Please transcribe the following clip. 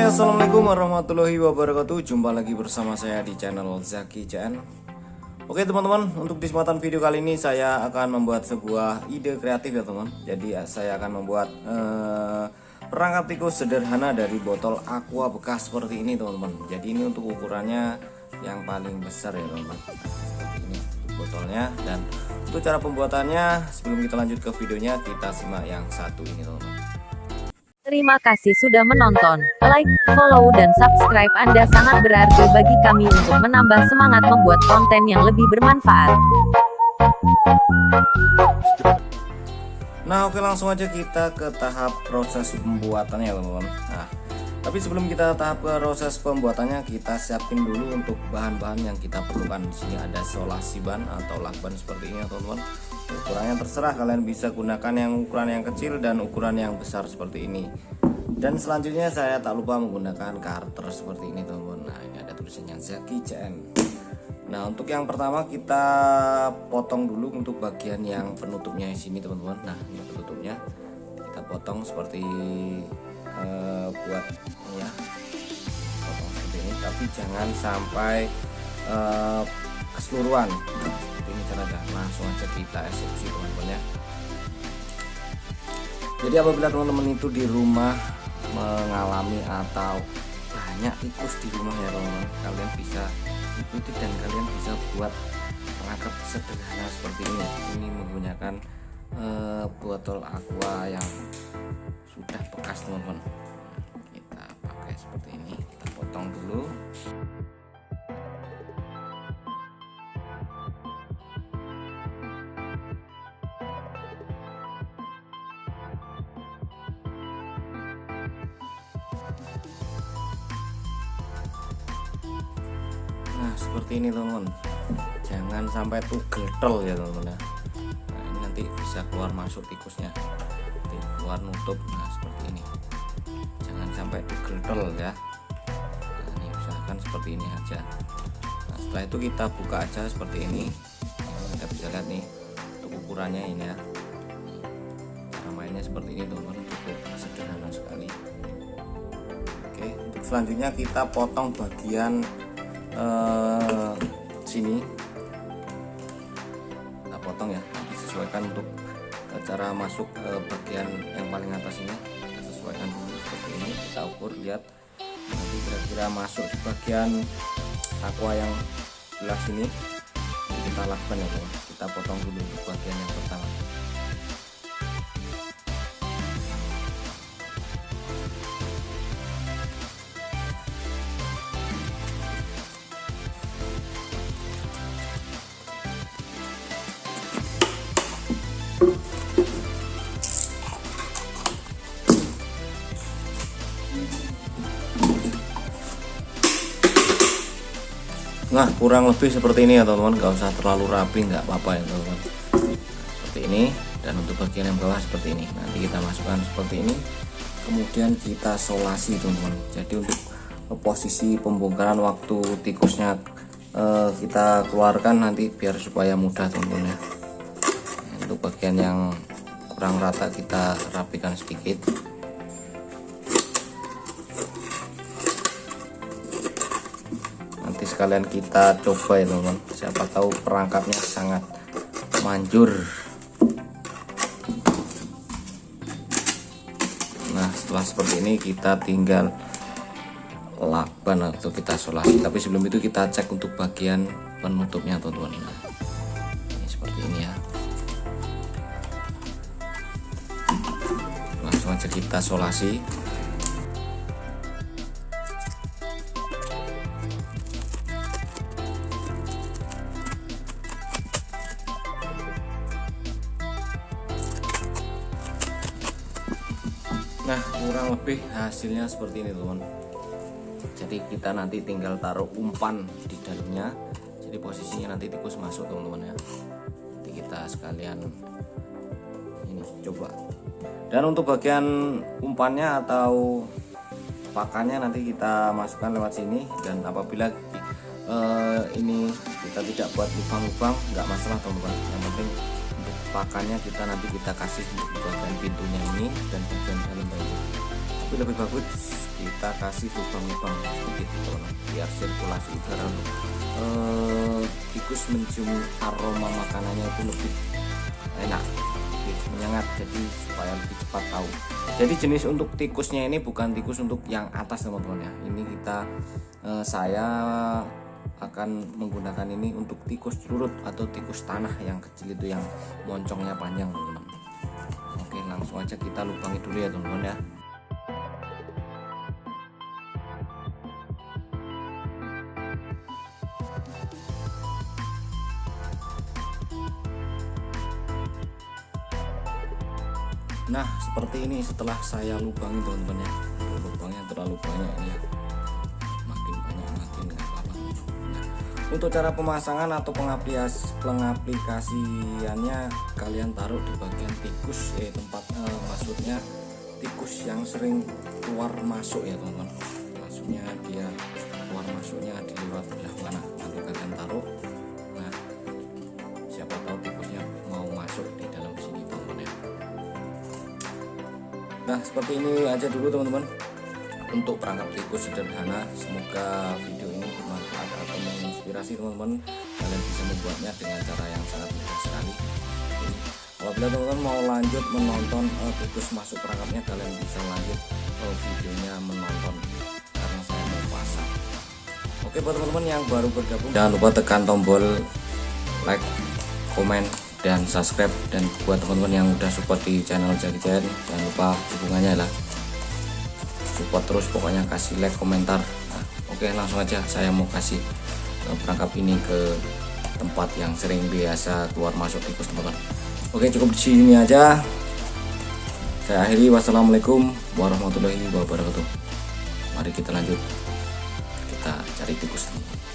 Hai, assalamualaikum warahmatullahi wabarakatuh. Jumpa lagi bersama saya di channel Zaki CN. Oke teman-teman, untuk di kesempatan video kali ini saya akan membuat sebuah ide kreatif ya teman. Jadi saya akan membuat perangkap tikus sederhana dari botol aqua bekas seperti ini teman-teman. Jadi ini untuk ukurannya yang paling besar ya teman-teman. Seperti ini untuk botolnya, dan untuk cara pembuatannya sebelum kita lanjut ke videonya, kita simak yang satu ini teman-teman. Terima kasih sudah menonton. Like, follow, dan subscribe Anda sangat berarti bagi kami untuk menambah semangat membuat konten yang lebih bermanfaat. Nah oke, langsung aja kita ke tahap proses pembuatannya teman-teman. Nah tapi sebelum kita tahap proses pembuatannya, kita siapin dulu untuk bahan-bahan yang kita perlukan. Di sini ada solasi ban atau lakban seperti ini ya teman-teman. Ukurannya terserah, kalian bisa gunakan yang ukuran yang kecil dan ukuran yang besar seperti ini. Dan selanjutnya saya tak lupa menggunakan karter seperti ini teman-teman. Nah ini ada tulisannya Zaki CN. Nah untuk yang pertama kita potong dulu untuk bagian yang penutupnya di sini teman-teman. Nah ini penutupnya kita potong seperti buat ini ya, potong seperti ini, tapi jangan sampai keseluruhan. Ini caranya, langsung aja kita eksekusi teman-teman ya. Jadi apabila teman-teman itu di rumah mengalami atau banyak tikus di rumah ya teman-teman, kalian bisa ikuti dan kalian bisa buat perangkap sederhana seperti ini. Ini menggunakan botol aqua yang sudah bekas teman-teman. Kita pakai seperti ini, kita potong dulu. Nah seperti ini teman-teman, jangan sampai tugel ya teman-teman ya. Nah ini nanti bisa keluar masuk tikusnya, nanti keluar nutup. Nah seperti ini, jangan sampai tugel ya. Nah ini usahakan seperti ini aja. Nah setelah itu kita buka aja seperti ini. Nah, kita bisa lihat nih untuk ukurannya ini ya. Cara mainnya seperti ini teman-teman, cukup sederhana sekali. Oke, untuk selanjutnya kita potong bagian sini, kita potong ya, disesuaikan untuk cara masuk bagian yang paling atas ini. Kita sesuaikan dulu seperti ini, kita ukur, lihat nanti kira-kira masuk di bagian aqua yang sebelah sini. Kita lakukan ya teman, kita potong dulu untuk bagian yang pertama. Nah kurang lebih seperti ini ya teman-teman, gak usah terlalu rapi, nggak apa-apa ya teman-teman. Seperti ini, dan untuk bagian yang bawah seperti ini, nanti kita masukkan seperti ini, kemudian kita solasi teman-teman. Jadi untuk posisi pembongkaran waktu tikusnya kita keluarkan nanti biar supaya mudah teman-teman ya. Untuk bagian yang kurang rata kita rapikan sedikit. Nanti sekalian kita coba ya teman-teman, siapa tahu perangkapnya sangat manjur. Nah setelah seperti ini kita tinggal lakban atau kita solasi, tapi sebelum itu kita cek untuk bagian penutupnya teman-teman. Nah ini seperti ini ya, langsung aja kita solasi. Nah kurang lebih hasilnya seperti ini teman. Jadi kita nanti tinggal taruh umpan di dalamnya, jadi posisinya nanti tikus masuk teman-teman ya. Nanti kita sekalian ini coba. Dan untuk bagian umpannya atau pakannya nanti kita masukkan lewat sini. Dan apabila ini kita tidak buat lubang-lubang, nggak masalah teman-teman. Yang penting untuk pakannya kita nanti kita kasih untuk bagian pintunya ini dan bagian dalam bagian. Tapi lebih bagus kita kasih lubang-lubang sedikit teman-teman, biar sirkulasi udara tikus mencium aroma makanannya itu lebih enak, lebih menyengat, jadi supaya lebih cepat tahu. Jadi jenis untuk tikusnya ini bukan tikus untuk yang atas teman-teman ya, ini saya akan menggunakan ini untuk tikus curut atau tikus tanah yang kecil itu, yang moncongnya panjang teman-teman. Oke, langsung aja kita lubangi dulu ya teman-teman ya. Nah seperti ini setelah saya lubangi teman-teman ya, lubangnya terlalu banyak ini ya, makin banyak makin nggak apa-apa. Nah, untuk cara pemasangan atau pengaplikasiannya, kalian taruh di bagian tikus tempat maksudnya tikus yang sering keluar masuk ya teman-teman, maksudnya dia keluar masuknya di lewat belah mana, nanti kalian taruh. Nah siapa tahu tikusnya mau masuk di dalam sini teman-teman ya. Nah seperti ini aja dulu teman-teman untuk perangkap tikus sederhana. Semoga video ini bermanfaat atau menginspirasi teman-teman, kalian bisa membuatnya dengan cara yang sangat mudah sekali. Jadi, apabila teman-teman mau lanjut menonton tikus masuk perangkapnya, kalian bisa lanjut videonya menonton karena saya mau pasang. Oke, buat teman-teman yang baru bergabung, jangan lupa tekan tombol like, komen, dan subscribe. Dan buat teman-teman yang udah support di channel Jaki Jaya, jangan lupa dukungannya lah, support terus pokoknya, kasih like, komentar. Nah, oke, langsung aja saya mau kasih perangkap ini ke tempat yang sering biasa keluar masuk tikus teman-teman. Oke, cukup di sini aja saya akhiri. Wassalamualaikum warahmatullahi wabarakatuh. Mari kita lanjut, kita cari tikus teman-teman.